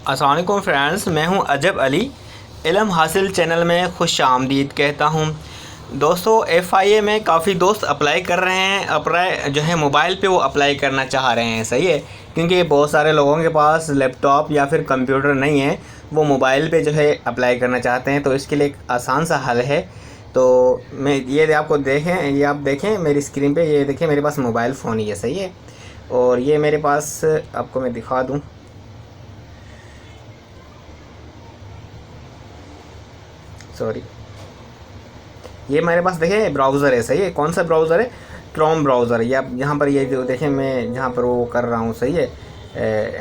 अस्सलाम वालेकुम फ्रेंड्स, मैं हूं अजब अली। इल्म हासिल चैनल में खुश आमदीद कहता हूं। दोस्तों, FIA में काफ़ी दोस्त अप्लाई कर रहे हैं। अप्लाई जो है मोबाइल पे वो अप्लाई करना चाह रहे हैं, सही है, क्योंकि बहुत सारे लोगों के पास लैपटॉप या फिर कंप्यूटर नहीं है, वो मोबाइल पे जो है अप्लाई करना चाहते हैं। तो इसके लिए एक आसान सा हल है। तो मैं ये आपको देखें, ये आप देखें मेरी स्क्रीन पे, ये देखें मेरे पास मोबाइल फ़ोन ही है, सही है। और ये मेरे पास आपको मैं दिखा दूँ, सॉरी, ये मेरे पास देखें ब्राउज़र है, सही है। कौन सा ब्राउज़र है? Chrome browser. ये आप यहाँ पर ये जो देखें, मैं जहाँ पर वो कर रहा हूँ, सही है,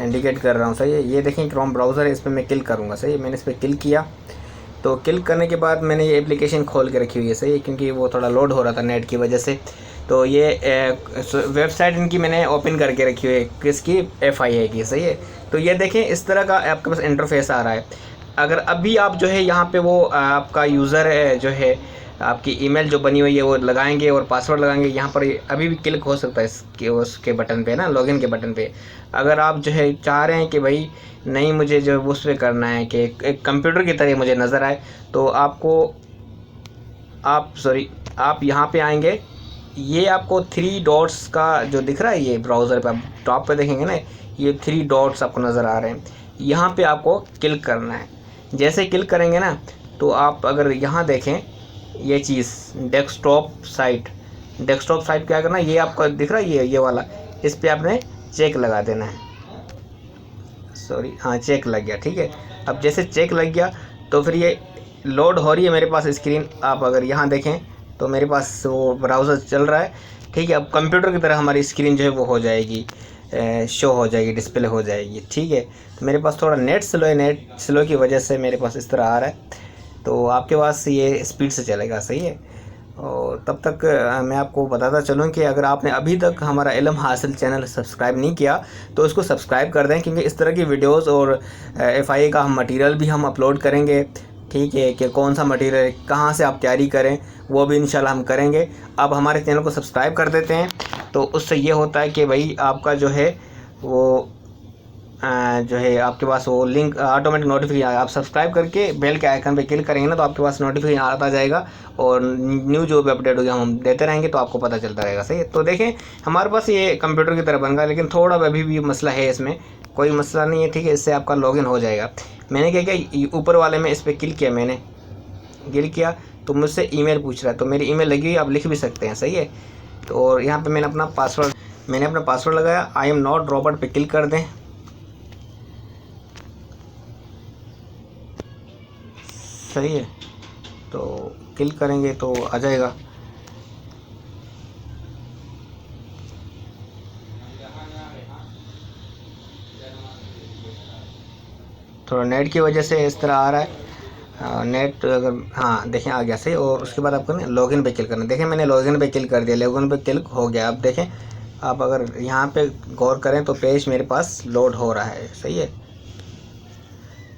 इंडिकेट कर रहा हूँ, सही है। ये देखें क्रोम ब्राउज़र है, इस पर मैं क्लिक करूँगा, सही है। मैंने इस पर क्लिक किया, तो क्लिक करने के बाद मैंने ये एप्लीकेशन खोल के रखी हुई है, सही है, क्योंकि वो थोड़ा लोड हो रहा था नेट की वजह से। तो ये वेबसाइट इनकी मैंने ओपन करके रखी हुई है, किसकी? FIA की, सही है। तो ये देखें इस तरह का आपके पास इंटरफेस आ रहा है। अगर अभी आप जो है यहाँ पे वो आपका यूज़र है जो है, आपकी ईमेल जो बनी हुई है वो लगाएंगे और पासवर्ड लगाएंगे, यहाँ पर अभी भी क्लिक हो सकता है इसके उसके बटन पे ना, लॉगिन के बटन पे। अगर आप जो है चाह रहे हैं कि भाई नहीं, मुझे जो उस पर करना है कि एक कंप्यूटर की तरह मुझे नज़र आए, तो आप यहाँ पे आएंगे। ये आपको 3 डॉट्स का जो दिख रहा है, ये ब्राउज़र पे आप टॉप पे देखेंगे ना, ये 3 डॉट्स आपको नज़र आ रहे हैं। यहाँ पे आपको क्लिक करना है। जैसे क्लिक करेंगे ना, तो आप अगर यहाँ देखें ये चीज़ डेस्कटॉप साइट क्या करना है, ये आपको दिख रहा है, ये वाला, इस पर आपने चेक लगा देना है। सॉरी, हाँ, चेक लग गया, ठीक है। अब जैसे चेक लग गया तो फिर ये लोड हो रही है मेरे पास स्क्रीन। आप अगर यहाँ देखें तो मेरे पास वो ब्राउज़र चल रहा है, ठीक है। अब कंप्यूटर की तरह हमारी स्क्रीन जो है वो हो जाएगी, शो हो जाएगी, डिस्प्ले हो जाएगी, ठीक है। तो मेरे पास थोड़ा नेट स्लो है, नेट स्लो की वजह से मेरे पास इस तरह आ रहा है। तो आपके पास ये स्पीड से चलेगा, सही है। और तब तक मैं आपको बताता चलूँ कि अगर आपने अभी तक हमारा इल्म हासिल चैनल सब्सक्राइब नहीं किया तो इसको सब्सक्राइब कर दें, क्योंकि इस तरह की वीडियोस और FIA का हम मटेरियल भी हम अपलोड करेंगे, ठीक है। कि कौन सा मटेरियल कहाँ से आप तैयारी करें, वो भी इंशाल्लाह हम करेंगे। अब हमारे चैनल को सब्सक्राइब कर देते हैं, तो उससे ये होता है कि भाई आपका जो है वो जो है आपके पास वो लिंक ऑटोमेटिक नोटिफिकेशन, आप सब्सक्राइब करके बेल के आइकन पे क्लिक करेंगे ना, तो आपके पास नोटिफिकेशन आता जाएगा और न्यू जो भी अपडेट होगी हम देते रहेंगे, तो आपको पता चलता रहेगा, सही है। तो देखें हमारे पास ये कंप्यूटर की तरह बन गया, लेकिन थोड़ा अभी भी मसला है इसमें, कोई मसला नहीं है, ठीक है। इससे आपका लॉगिन हो जाएगा। मैंने क्या किया, ऊपर वाले में इस पर क्लिक किया, मैंने क्लिक किया तो मुझसे ईमेल पूछ रहा है, तो मेरी ईमेल लगी हुई, आप लिख भी सकते हैं, सही है। तो और यहाँ पर मैंने अपना पासवर्ड लगाया, I am not robot पे क्लिक कर दें, सही है। तो क्लिक करेंगे तो आ जाएगा। थोड़ा नेट की वजह से इस तरह आ रहा है। नेट अगर, हाँ देखें आ गया, सही। और उसके बाद आपको ना लॉगिन पे क्लिक करना। देखें मैंने लॉगिन पे क्लिक कर दिया, लॉगिन पे क्लिक हो गया। अब देखें, आप अगर यहाँ पे गौर करें तो पेज मेरे पास लोड हो रहा है, सही है।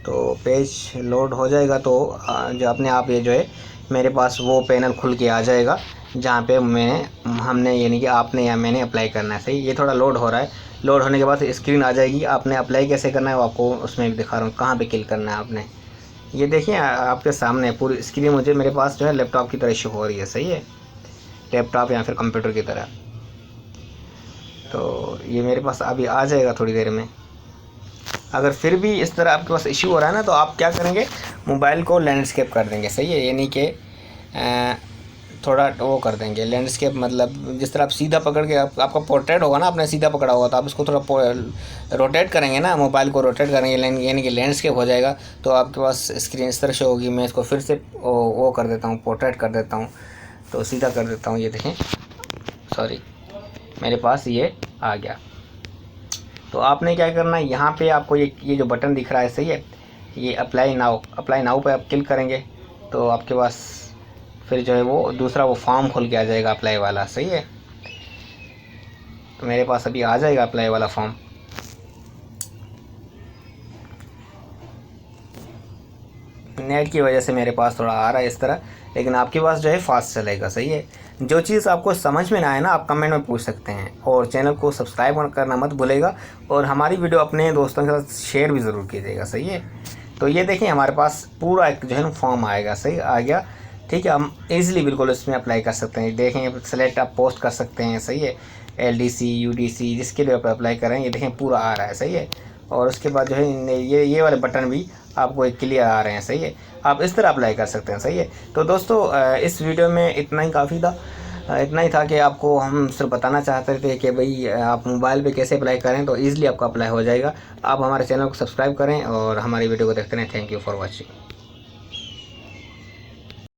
तो पेज लोड हो जाएगा तो जो अपने आप ये जो है मेरे पास वो पैनल खुल के आ जाएगा जहाँ पे हमने यानी कि आपने या मैंने अप्लाई करना है, सही। ये थोड़ा लोड हो रहा है, लोड होने के बाद स्क्रीन आ जाएगी। आपने अप्लाई कैसे करना है वो आपको उसमें भी दिखा रहा हूँ, कहाँ पे क्लिक करना है आपने। ये देखिए आपके सामने पूरी स्क्रीन मुझे मेरे पास जो है लैपटॉप की तरह शो हो रही है, सही है, लैपटॉप या फिर कंप्यूटर की तरह। तो ये मेरे पास अभी आ जाएगा थोड़ी देर में। अगर फिर भी इस तरह आपके पास इशू हो रहा है ना, तो आप क्या करेंगे, मोबाइल को लैंडस्केप कर देंगे, सही है। यानी कि थोड़ा वो कर देंगे लैंडस्केप, मतलब जिस तरह आप सीधा पकड़ के आपका पोर्ट्रेट होगा ना, आपने सीधा पकड़ा होगा, तो आप इसको थोड़ा रोटेट करेंगे ना, मोबाइल को रोटेट करेंगे, यानी कि लैंडस्केप हो जाएगा। तो आपके पास स्क्रीन इस तरह से होगी। मैं इसको फिर से वो कर देता हूँ, पोर्ट्रेट कर देता हूँ, तो सीधा कर देता हूँ। ये देखें, सॉरी, मेरे पास ये आ गया। तो आपने क्या करना है, यहाँ पे आपको ये जो बटन दिख रहा है, सही है, ये अप्लाई नाउ पे आप क्लिक करेंगे तो आपके पास फिर जो है वो दूसरा वो फॉर्म खुल के आ जाएगा, अप्लाई वाला, सही है। तो मेरे पास अभी आ जाएगा अप्लाई वाला फॉर्म। नेट की वजह से मेरे पास थोड़ा आ रहा है इस तरह, लेकिन आपके पास जो है फास्ट चलेगा। सही है। जो चीज़ आपको समझ में ना आए ना, आप कमेंट में पूछ सकते हैं, और चैनल को सब्सक्राइब करना मत भूलेगा, और हमारी वीडियो अपने दोस्तों के साथ शेयर भी ज़रूर कीजिएगा। सही है। तो ये देखें हमारे पास पूरा एक जो है ना फॉर्म आएगा। सही आ गया। ठीक है, हम इजीली बिल्कुल इसमें अप्लाई कर सकते हैं। देखें सेलेक्ट आप पोस्ट कर सकते हैं। सही है। LDC UDC जिसके लिए आप अप्लाई करें, ये देखें पूरा आ रहा है। सही है। और उसके बाद जो है ये वाले बटन भी आपको एक क्लियर आ रहे हैं। सही है। आप इस तरह अप्लाई कर सकते हैं। सही है। तो दोस्तों इस वीडियो में इतना ही काफ़ी था। इतना ही था कि आपको हम सिर्फ बताना चाहते थे कि भाई आप मोबाइल पे कैसे अप्लाई करें, तो ईज़िली आपका अप्लाई हो जाएगा। आप हमारे चैनल को सब्सक्राइब करें और हमारी वीडियो को देखते रहें। Thank you for watching.